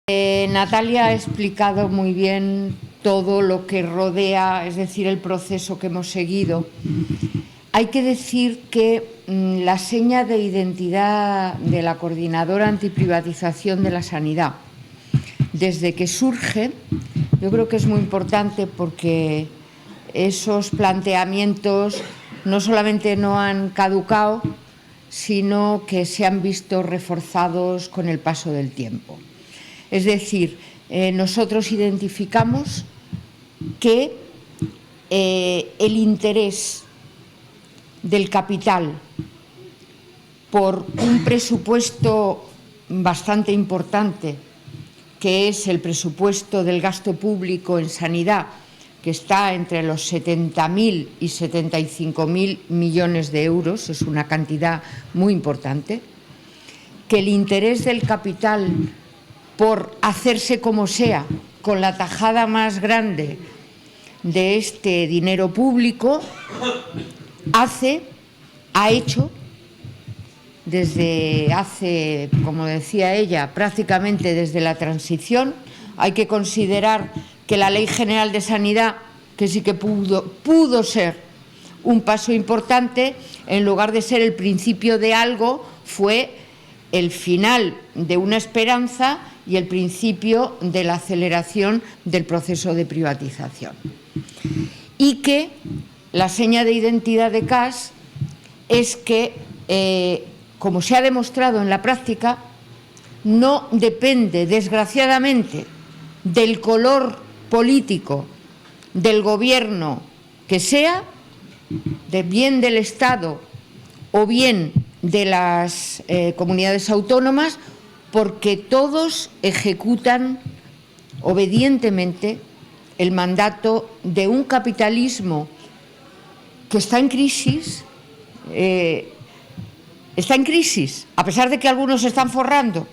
Natalia ha explicado muy bien todo lo que rodea, es decir, el proceso que hemos seguido. Hay que decir que la seña de identidad de la Coordinadora Antiprivatización de la Sanidad, desde que surge, yo creo que es muy importante porque esos planteamientos no solamente no han caducado, sino que se han visto reforzados con el paso del tiempo. Es decir, nosotros identificamos que el interés del capital por un presupuesto bastante importante, que es el presupuesto del gasto público en sanidad, que está entre los 70.000 y 75.000 millones de euros, es una cantidad muy importante, que el interés del capital por hacerse como sea, con la tajada más grande de este dinero público, ha hecho, desde hace, como decía ella, prácticamente desde la transición. Hay que considerar que la Ley General de Sanidad, que sí que pudo ser un paso importante, en lugar de ser el principio de algo, fue el final de una esperanza y el principio de la aceleración del proceso de privatización. Y que la seña de identidad de CAS es que, como se ha demostrado en la práctica, no depende, desgraciadamente, del color político del gobierno que sea, bien del Estado o bien de las comunidades autónomas, porque todos ejecutan obedientemente el mandato de un capitalismo que está en crisis, a pesar de que algunos se están forrando.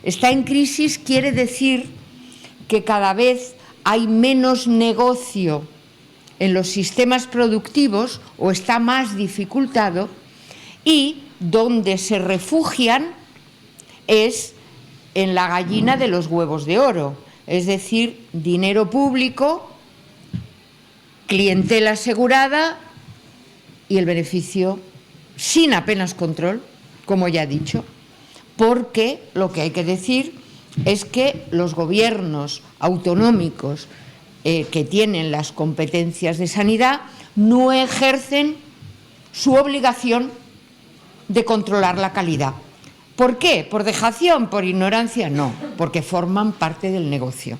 Está en crisis quiere decir que cada vez hay menos negocio en los sistemas productivos o está más dificultado, y donde se refugian es en la gallina de los huevos de oro, es decir, dinero público, clientela asegurada y el beneficio sin apenas control, como ya he dicho, porque lo que hay que decir es que los gobiernos autonómicos que tienen las competencias de sanidad no ejercen su obligación de controlar la calidad. ¿Por qué? ¿Por dejación? ¿Por ignorancia? No, porque forman parte del negocio.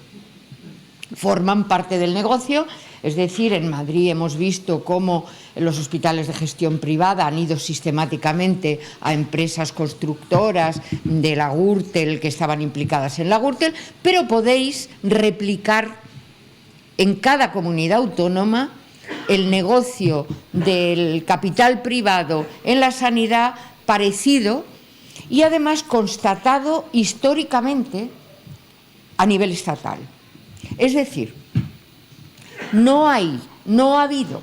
Forman parte del negocio, es decir, en Madrid hemos visto cómo los hospitales de gestión privada han ido sistemáticamente a empresas constructoras de la Gürtel que estaban implicadas en la Gürtel, pero podéis replicar en cada comunidad autónoma el negocio del capital privado en la sanidad parecido y además constatado históricamente a nivel estatal. Es decir, no ha habido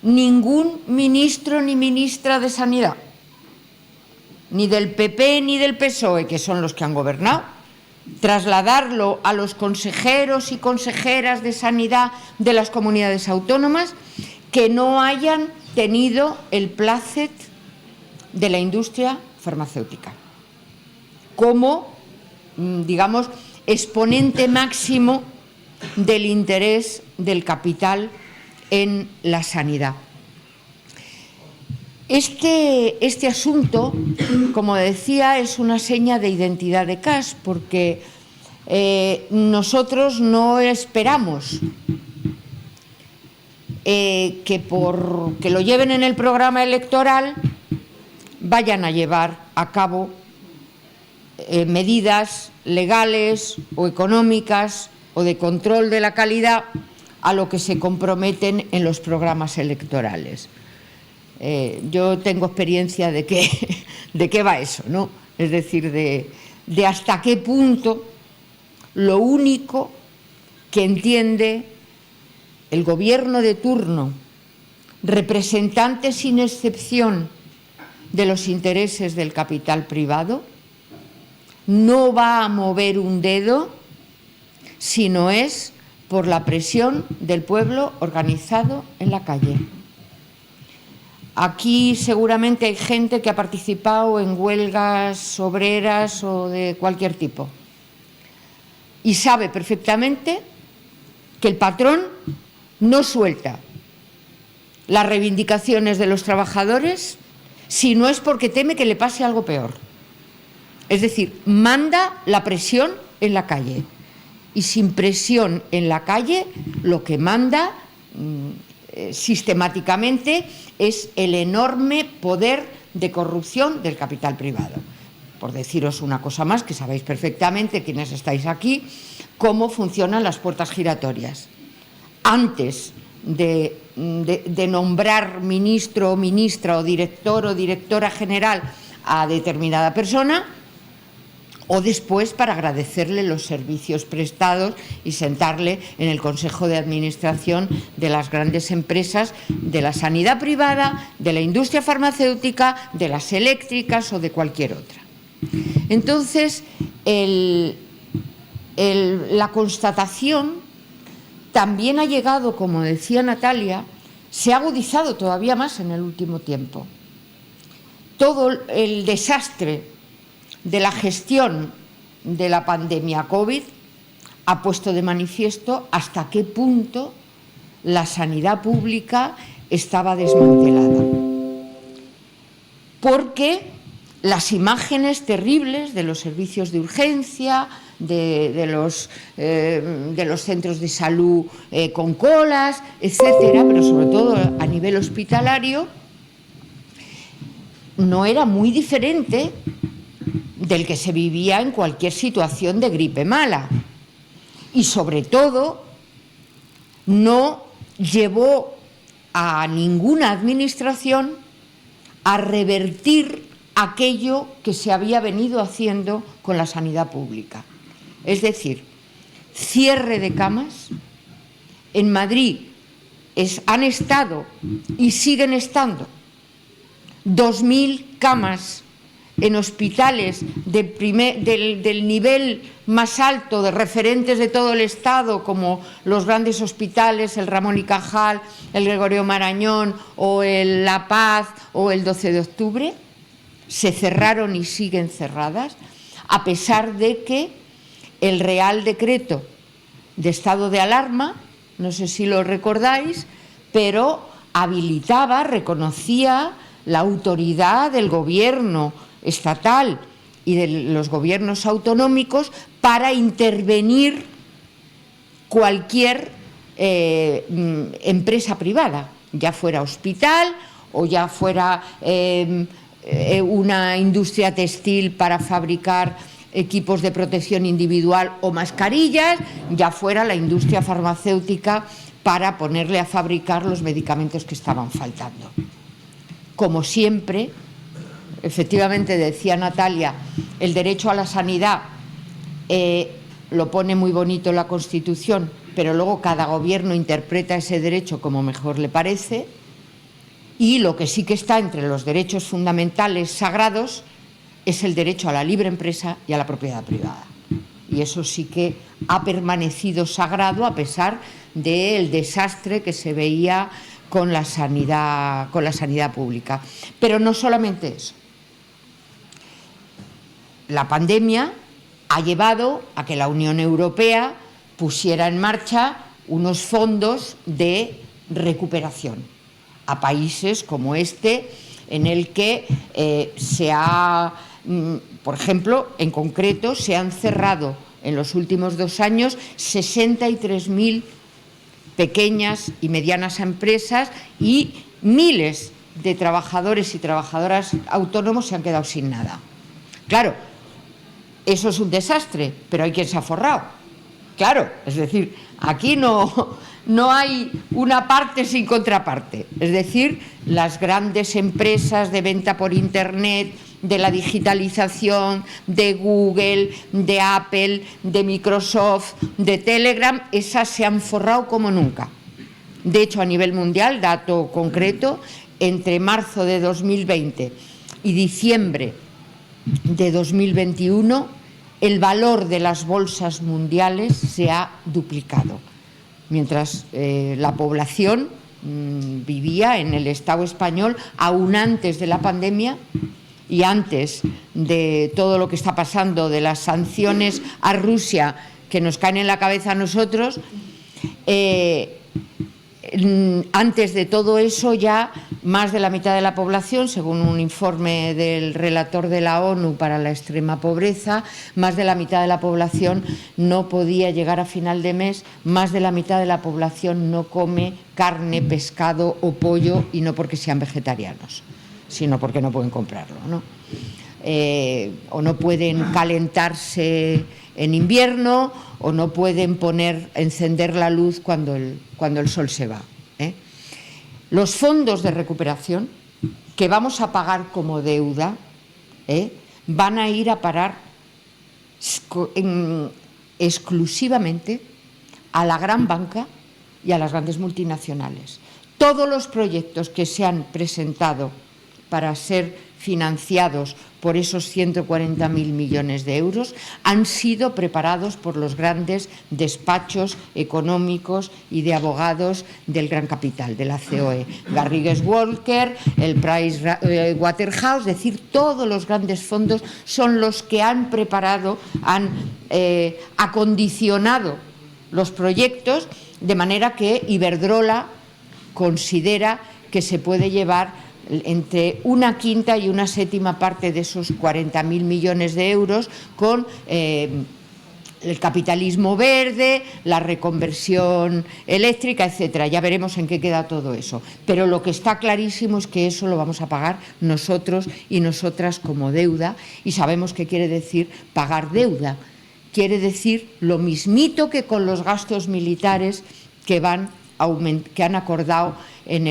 ningún ministro ni ministra de Sanidad, ni del PP ni del PSOE, que son los que han gobernado, trasladarlo a los consejeros y consejeras de Sanidad de las comunidades autónomas, que no hayan tenido el plácet de la industria farmacéutica como, digamos, exponente máximo del interés del capital en la sanidad. Este asunto, como decía, es una seña de identidad de CAS, porque nosotros no esperamos que porque lo lleven en el programa electoral vayan a llevar a cabo medidas legales o económicas o de control de la calidad a lo que se comprometen en los programas electorales. Yo tengo experiencia de qué va eso, ¿no? Es decir, de hasta qué punto lo único que entiende el gobierno de turno, representante sin excepción de los intereses del capital privado, no va a mover un dedo si no es por la presión del pueblo organizado en la calle. Aquí seguramente hay gente que ha participado en huelgas obreras o de cualquier tipo y sabe perfectamente que el patrón no suelta las reivindicaciones de los trabajadores si no es porque teme que le pase algo peor. Es decir, manda la presión en la calle. Y sin presión en la calle, lo que manda sistemáticamente es el enorme poder de corrupción del capital privado. Por deciros una cosa más, que sabéis perfectamente, quienes estáis aquí, cómo funcionan las puertas giratorias. Antes de nombrar ministro o ministra o director o directora general a determinada persona, o después para agradecerle los servicios prestados y sentarle en el Consejo de Administración de las grandes empresas de la sanidad privada, de la industria farmacéutica, de las eléctricas o de cualquier otra. Entonces, la constatación también ha llegado, como decía Natalia, se ha agudizado todavía más en el último tiempo. Todo el desastre de la gestión de la pandemia COVID ha puesto de manifiesto hasta qué punto la sanidad pública estaba desmantelada. Porque las imágenes terribles de los servicios de urgencia, de los centros de salud con colas, etcétera, pero sobre todo a nivel hospitalario, no era muy diferente del que se vivía en cualquier situación de gripe mala. Y sobre todo, no llevó a ninguna administración a revertir aquello que se había venido haciendo con la sanidad pública. Es decir, cierre de camas. En Madrid han estado y siguen estando 2.000 camas en hospitales del nivel más alto, de referentes de todo el Estado, como los grandes hospitales, el Ramón y Cajal, el Gregorio Marañón o el La Paz o el 12 de octubre, se cerraron y siguen cerradas, a pesar de que el Real Decreto de estado de alarma, no sé si lo recordáis, pero habilitaba, reconocía la autoridad del gobierno estatal y de los gobiernos autonómicos para intervenir cualquier empresa privada, ya fuera hospital o ya fuera una industria textil para fabricar equipos de protección individual o mascarillas, ya fuera la industria farmacéutica para ponerle a fabricar los medicamentos que estaban faltando. Como siempre, efectivamente decía Natalia, el derecho a la sanidad lo pone muy bonito la Constitución, pero luego cada gobierno interpreta ese derecho como mejor le parece, y lo que sí que está entre los derechos fundamentales sagrados es el derecho a la libre empresa y a la propiedad privada. Y eso sí que ha permanecido sagrado a pesar del desastre que se veía con la sanidad pública. Pero no solamente eso. La pandemia ha llevado a que la Unión Europea pusiera en marcha unos fondos de recuperación a países como este, en el que por ejemplo, en concreto, se han cerrado en los últimos 2 años 63.000 pequeñas y medianas empresas y miles de trabajadores y trabajadoras autónomos se han quedado sin nada. Claro, eso es un desastre, pero hay quien se ha forrado. Claro, es decir, aquí no hay una parte sin contraparte. Es decir, las grandes empresas de venta por Internet, de la digitalización, de Google, de Apple, de Microsoft, de Telegram, esas se han forrado como nunca. De hecho, a nivel mundial, dato concreto, entre marzo de 2020 y diciembre de 2021, el valor de las bolsas mundiales se ha duplicado, mientras la población vivía en el Estado español aún antes de la pandemia y antes de todo lo que está pasando, de las sanciones a Rusia que nos caen en la cabeza a nosotros. Antes de todo eso, ya más de la mitad de la población, según un informe del relator de la ONU para la extrema pobreza, más de la mitad de la población no podía llegar a final de mes, más de la mitad de la población no come carne, pescado o pollo, y no porque sean vegetarianos, sino porque no pueden comprarlo, ¿no? O no pueden calentarse en invierno, o no pueden encender la luz cuando el sol se va. Los fondos de recuperación que vamos a pagar como deuda van a ir a parar exclusivamente a la gran banca y a las grandes multinacionales. Todos los proyectos que se han presentado para ser financiados por esos 140.000 millones de euros han sido preparados por los grandes despachos económicos y de abogados del gran capital, de la COE, Garrigues Walker, el Price Waterhouse, es decir, todos los grandes fondos son los que han preparado, han acondicionado los proyectos, de manera que Iberdrola considera que se puede llevar entre una quinta y una séptima parte de esos 40.000 millones de euros con el capitalismo verde, la reconversión eléctrica, etcétera. Ya veremos en qué queda todo eso. Pero lo que está clarísimo es que eso lo vamos a pagar nosotros y nosotras como deuda, y sabemos qué quiere decir pagar deuda. Quiere decir lo mismito que con los gastos militares que han acordado en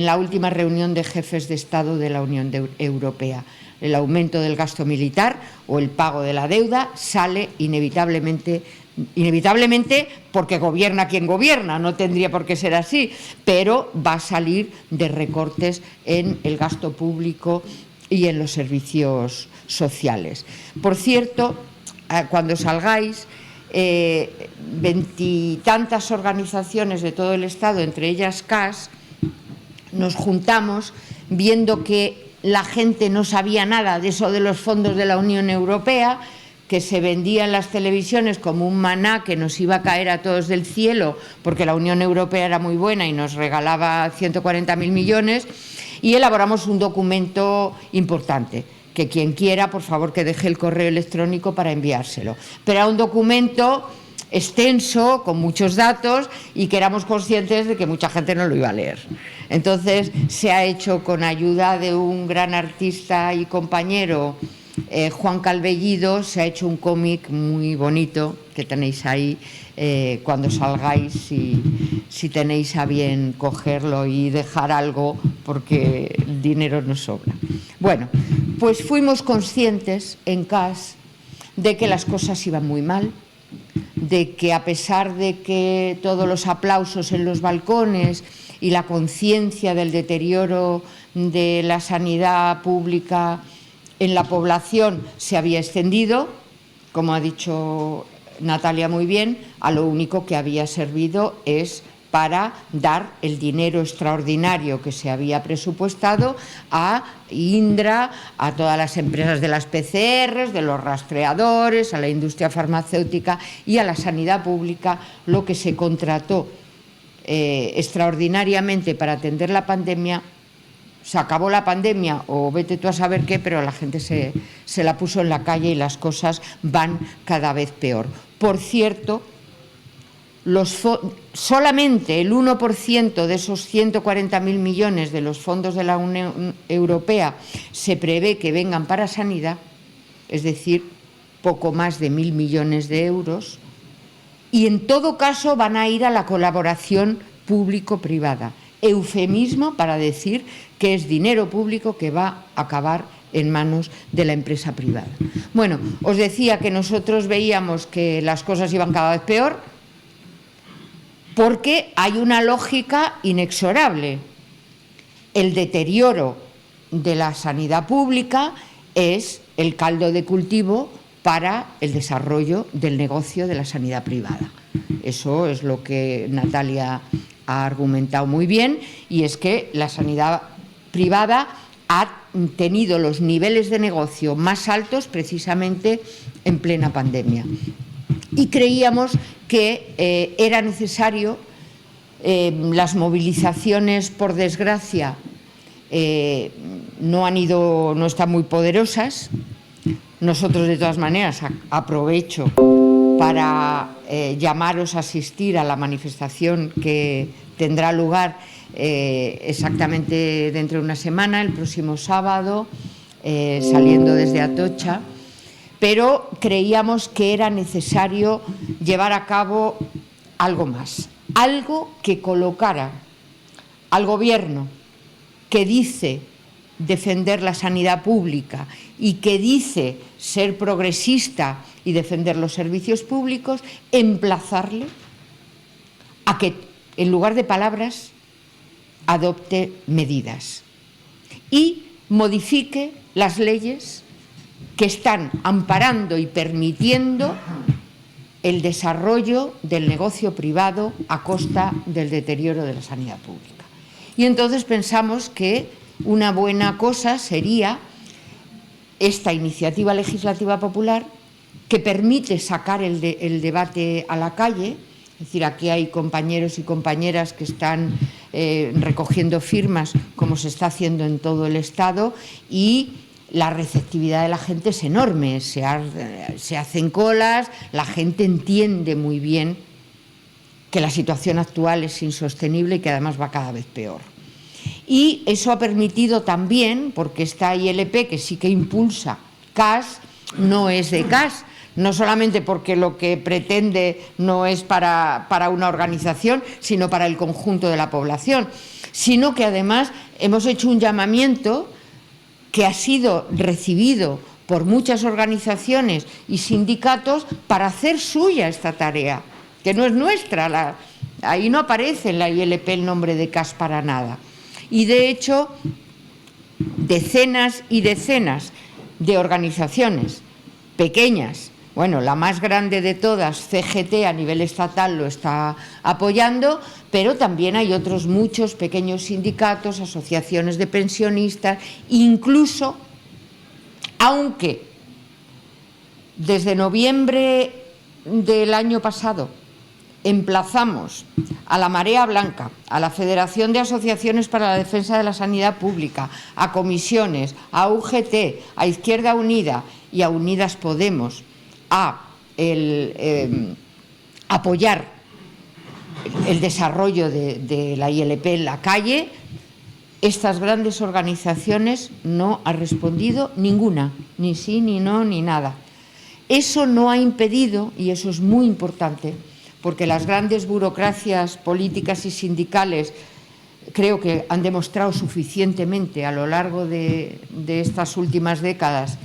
la última reunión de jefes de Estado de la Unión Europea. El aumento del gasto militar o el pago de la deuda sale inevitablemente porque gobierna quien gobierna, no tendría por qué ser así, pero va a salir de recortes en el gasto público y en los servicios sociales. Por cierto, cuando salgáis, 20 y tantas organizaciones de todo el Estado, entre ellas CAS, nos juntamos viendo que la gente no sabía nada de eso de los fondos de la Unión Europea, que se vendía en las televisiones como un maná que nos iba a caer a todos del cielo porque la Unión Europea era muy buena y nos regalaba 140.000 millones, y elaboramos un documento importante, que quien quiera, por favor, que deje el correo electrónico para enviárselo. Pero era un documento extenso, con muchos datos, y que éramos conscientes de que mucha gente no lo iba a leer. Entonces se ha hecho con ayuda de un gran artista y compañero, Juan Calvellido, se ha hecho un cómic muy bonito que tenéis ahí cuando salgáis, si tenéis a bien cogerlo y dejar algo, porque el dinero nos sobra. Bueno, pues fuimos conscientes en CAS de que las cosas iban muy mal, de que a pesar de que todos los aplausos en los balcones y la conciencia del deterioro de la sanidad pública en la población se había extendido, como ha dicho Natalia muy bien, a lo único que había servido es para dar el dinero extraordinario que se había presupuestado a Indra, a todas las empresas de las PCRs, de los rastreadores, a la industria farmacéutica y a la sanidad pública, lo que se contrató extraordinariamente para atender la pandemia. Se acabó la pandemia, o vete tú a saber qué, pero la gente se la puso en la calle y las cosas van cada vez peor. Por cierto, solamente el 1% de esos 140.000 millones de los fondos de la Unión Europea se prevé que vengan para sanidad, es decir, poco más de 1.000 millones de euros, y en todo caso van a ir a la colaboración público-privada, eufemismo para decir que es dinero público que va a acabar en manos de la empresa privada. Bueno, os decía que nosotros veíamos que las cosas iban cada vez peor, porque hay una lógica inexorable. El deterioro de la sanidad pública, es el caldo de cultivo para el desarrollo del negocio de la sanidad privada. Eso es lo que Natalia ha argumentado muy bien, y es que la sanidad privada ha tenido los niveles de negocio más altos precisamente en plena pandemia. Y creíamos que era necesario, las movilizaciones, por desgracia, no están muy poderosas. Nosotros, de todas maneras, aprovecho para llamaros a asistir a la manifestación que tendrá lugar exactamente dentro de una semana, el próximo sábado, saliendo desde Atocha, pero creíamos que era necesario llevar a cabo algo más, algo que colocara al Gobierno, que dice defender la sanidad pública y que dice ser progresista y defender los servicios públicos, emplazarle a que, en lugar de palabras, adopte medidas y modifique las leyes que están amparando y permitiendo el desarrollo del negocio privado a costa del deterioro de la sanidad pública. Y entonces pensamos que una buena cosa sería esta iniciativa legislativa popular, que permite sacar el debate a la calle. Es decir, aquí hay compañeros y compañeras que están recogiendo firmas, como se está haciendo en todo el Estado, y la receptividad de la gente es enorme. Se hacen colas, la gente entiende muy bien que la situación actual es insostenible y que además va cada vez peor. Y eso ha permitido también, porque esta ILP, que sí que impulsa CAS, no es de CAS, no solamente porque lo que pretende no es para una organización, sino para el conjunto de la población, sino que además hemos hecho un llamamiento que ha sido recibido por muchas organizaciones y sindicatos para hacer suya esta tarea, que no es nuestra, ahí no aparece en la ILP el nombre de CAS para nada. Y de hecho, decenas y decenas de organizaciones pequeñas, bueno, la más grande de todas, CGT, a nivel estatal lo está apoyando, pero también hay otros muchos pequeños sindicatos, asociaciones de pensionistas, incluso, aunque desde noviembre del año pasado emplazamos a la Marea Blanca, a la Federación de Asociaciones para la Defensa de la Sanidad Pública, a comisiones, a UGT, a Izquierda Unida y a Unidas Podemos a apoyar el desarrollo de la ILP en la calle, estas grandes organizaciones no han respondido ninguna, ni sí, ni no, ni nada. Eso no ha impedido, y eso es muy importante, porque las grandes burocracias políticas y sindicales creo que han demostrado suficientemente a lo largo de estas últimas décadas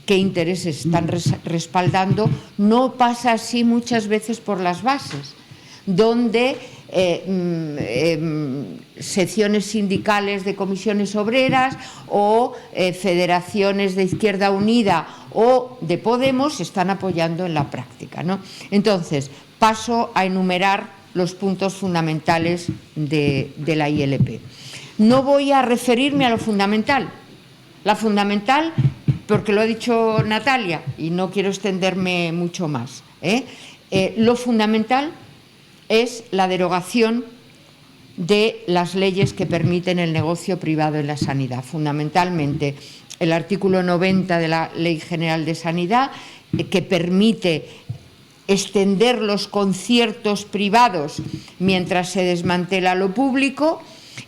qué intereses están respaldando. No pasa así muchas veces por las bases, donde secciones sindicales de comisiones obreras o federaciones de Izquierda Unida o de Podemos están apoyando en la práctica, ¿no? Entonces, paso a enumerar los puntos fundamentales de la ILP. No voy a referirme a lo fundamental. La fundamental, porque lo ha dicho Natalia y no quiero extenderme mucho más, lo fundamental es la derogación de las leyes que permiten el negocio privado en la sanidad. Fundamentalmente, el artículo 90 de la Ley General de Sanidad, que permite extender los conciertos privados mientras se desmantela lo público,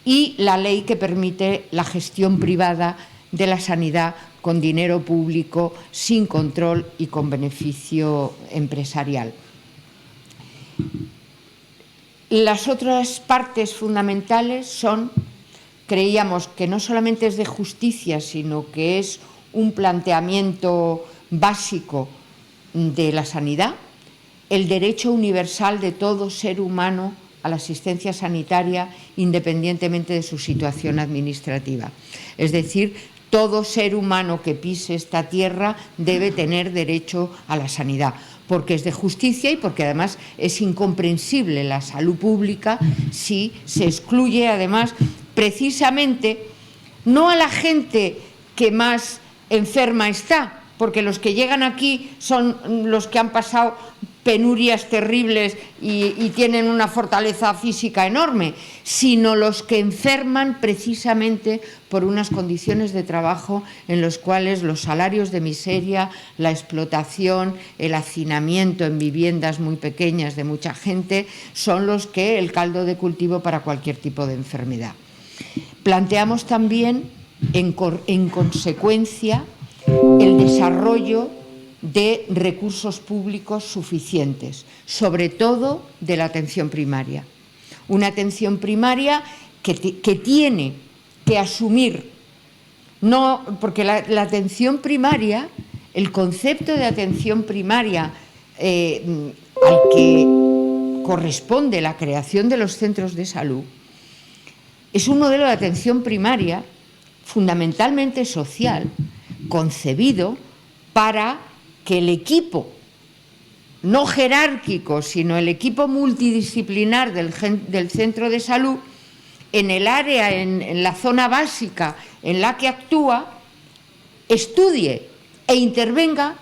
y la ley que permite la gestión privada de la sanidad con dinero público, sin control y con beneficio empresarial. Las otras partes fundamentales son, creíamos que no solamente es de justicia, sino que es un planteamiento básico de la sanidad, el derecho universal de todo ser humano a la asistencia sanitaria independientemente de su situación administrativa. Es decir, todo ser humano que pise esta tierra debe tener derecho a la sanidad, porque es de justicia y porque además es incomprensible la salud pública si se excluye además precisamente no a la gente que más enferma está, porque los que llegan aquí son los que han pasado penurias terribles y tienen una fortaleza física enorme, sino los que enferman precisamente por unas condiciones de trabajo en los cuales los salarios de miseria, la explotación, el hacinamiento en viviendas muy pequeñas de mucha gente son los que el caldo de cultivo para cualquier tipo de enfermedad. Planteamos también, en consecuencia, el desarrollo de recursos públicos suficientes, sobre todo de la atención primaria. Una atención primaria que tiene que asumir, no, porque la atención primaria, el concepto de atención primaria al que corresponde la creación de los centros de salud, es un modelo de atención primaria fundamentalmente social, concebido para que el equipo, no jerárquico, sino el equipo multidisciplinar del centro de salud, en el área, en la zona básica en la que actúa, estudie e intervenga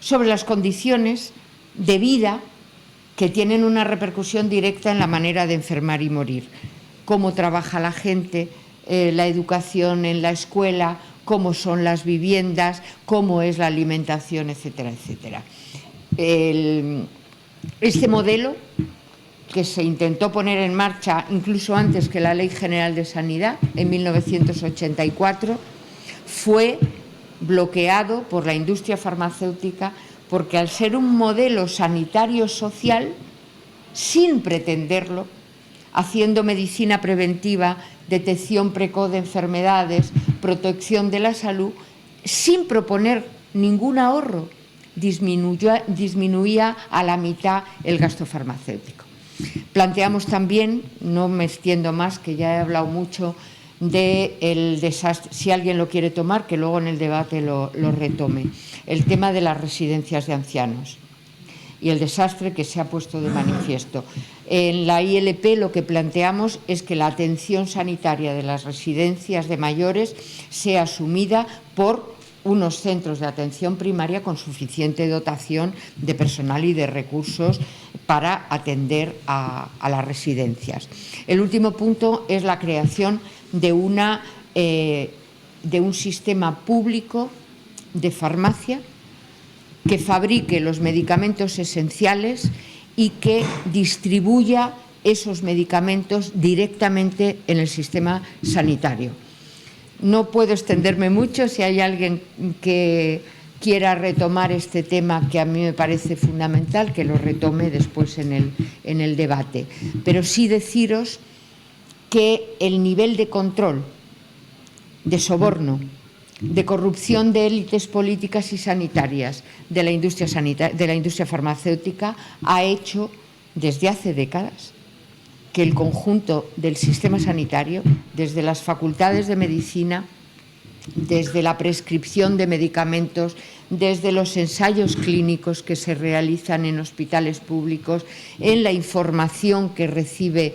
sobre las condiciones de vida que tienen una repercusión directa en la manera de enfermar y morir. Cómo trabaja la gente, la educación en la escuela, cómo son las viviendas, cómo es la alimentación, etcétera, etcétera. Este modelo, que se intentó poner en marcha incluso antes que la Ley General de Sanidad, en 1984, fue bloqueado por la industria farmacéutica porque, al ser un modelo sanitario social, sin pretenderlo, haciendo medicina preventiva, detección precoz de enfermedades, protección de la salud, sin proponer ningún ahorro, disminuía a la mitad el gasto farmacéutico. Planteamos también, no me extiendo más, que ya he hablado mucho del desastre, si alguien lo quiere tomar, que luego en el debate lo retome, el tema de las residencias de ancianos y el desastre que se ha puesto de manifiesto. En la ILP lo que planteamos es que la atención sanitaria de las residencias de mayores sea asumida por unos centros de atención primaria con suficiente dotación de personal y de recursos para atender a las residencias. El último punto es la creación de un sistema público de farmacia que fabrique los medicamentos esenciales y que distribuya esos medicamentos directamente en el sistema sanitario. No puedo extenderme mucho. Si hay alguien que quiera retomar este tema, que a mí me parece fundamental, que lo retome después en el debate. Pero sí deciros que el nivel de control, de soborno, de corrupción de élites políticas y sanitarias de la industria farmacéutica ha hecho desde hace décadas que el conjunto del sistema sanitario, desde las facultades de medicina, desde la prescripción de medicamentos, desde los ensayos clínicos que se realizan en hospitales públicos, en la información que recibe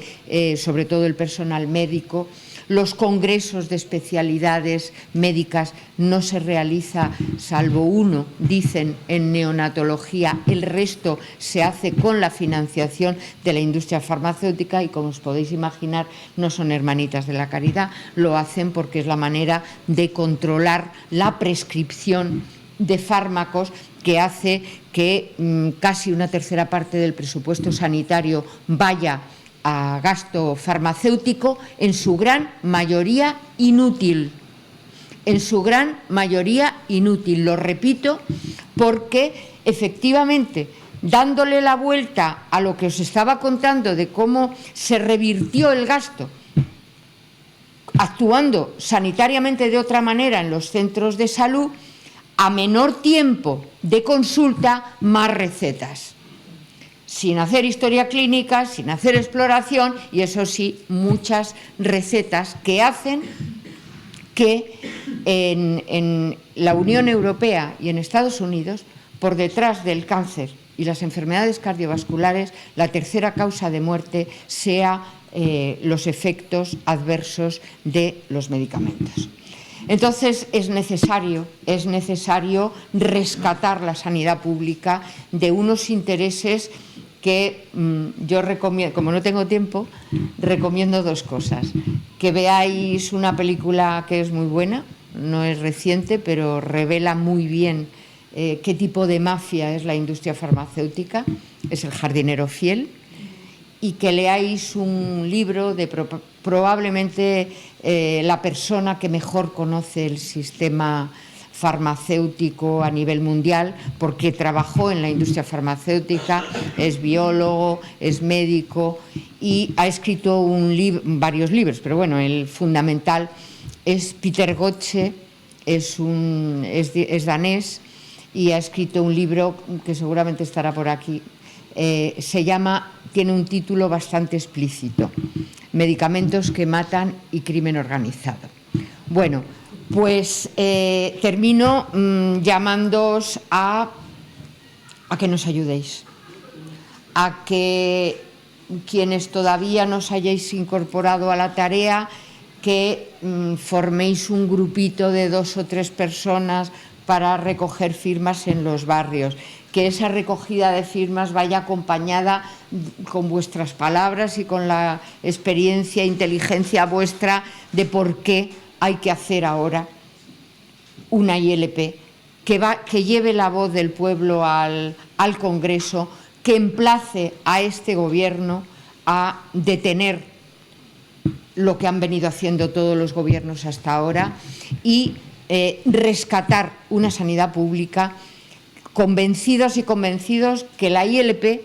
sobre todo el personal médico, los congresos de especialidades médicas, no se realiza salvo uno, dicen, en neonatología, el resto se hace con la financiación de la industria farmacéutica y, como os podéis imaginar, no son hermanitas de la caridad, lo hacen porque es la manera de controlar la prescripción de fármacos que hace que casi una tercera parte del presupuesto sanitario vaya a gasto farmacéutico, en su gran mayoría inútil. En su gran mayoría inútil, lo repito, porque efectivamente, dándole la vuelta a lo que os estaba contando de cómo se revirtió el gasto, actuando sanitariamente de otra manera en los centros de salud, a menor tiempo de consulta, más recetas. Sin hacer historia clínica, sin hacer exploración y, eso sí, muchas recetas que hacen que en la Unión Europea y en Estados Unidos, por detrás del cáncer y las enfermedades cardiovasculares, la tercera causa de muerte sea los efectos adversos de los medicamentos. Entonces es necesario rescatar la sanidad pública de unos intereses que yo recomiendo, como no tengo tiempo, recomiendo dos cosas. Que veáis una película que es muy buena, no es reciente, pero revela muy bien qué tipo de mafia es la industria farmacéutica, es El jardinero fiel, y que leáis un libro de probablemente la persona que mejor conoce el sistema farmacéutico a nivel mundial, porque trabajó en la industria farmacéutica, es biólogo, es médico y ha escrito varios libros, pero bueno, el fundamental es Peter Gotche, es danés y ha escrito un libro que seguramente estará por aquí. Tiene un título bastante explícito: Medicamentos que matan y crimen organizado. Bueno, pues termino llamándoos a que nos ayudéis, a que quienes todavía no os hayáis incorporado a la tarea, que forméis un grupito de 2 o 3 personas para recoger firmas en los barrios, que esa recogida de firmas vaya acompañada con vuestras palabras y con la experiencia e inteligencia vuestra de por qué hay que hacer ahora una ILP que lleve la voz del pueblo al Congreso, que emplace a este Gobierno a detener lo que han venido haciendo todos los gobiernos hasta ahora y rescatar una sanidad pública, convencidos y convencidos que la ILP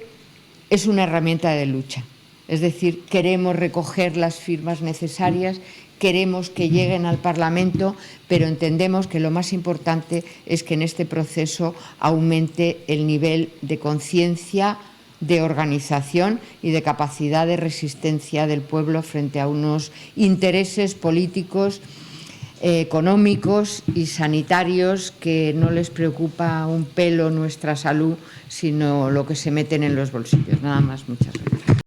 es una herramienta de lucha. Es decir, queremos recoger las firmas necesarias, queremos que lleguen al Parlamento, pero entendemos que lo más importante es que en este proceso aumente el nivel de conciencia, de organización y de capacidad de resistencia del pueblo frente a unos intereses políticos, económicos y sanitarios que no les preocupa un pelo nuestra salud, sino lo que se meten en los bolsillos. Nada más, muchas gracias.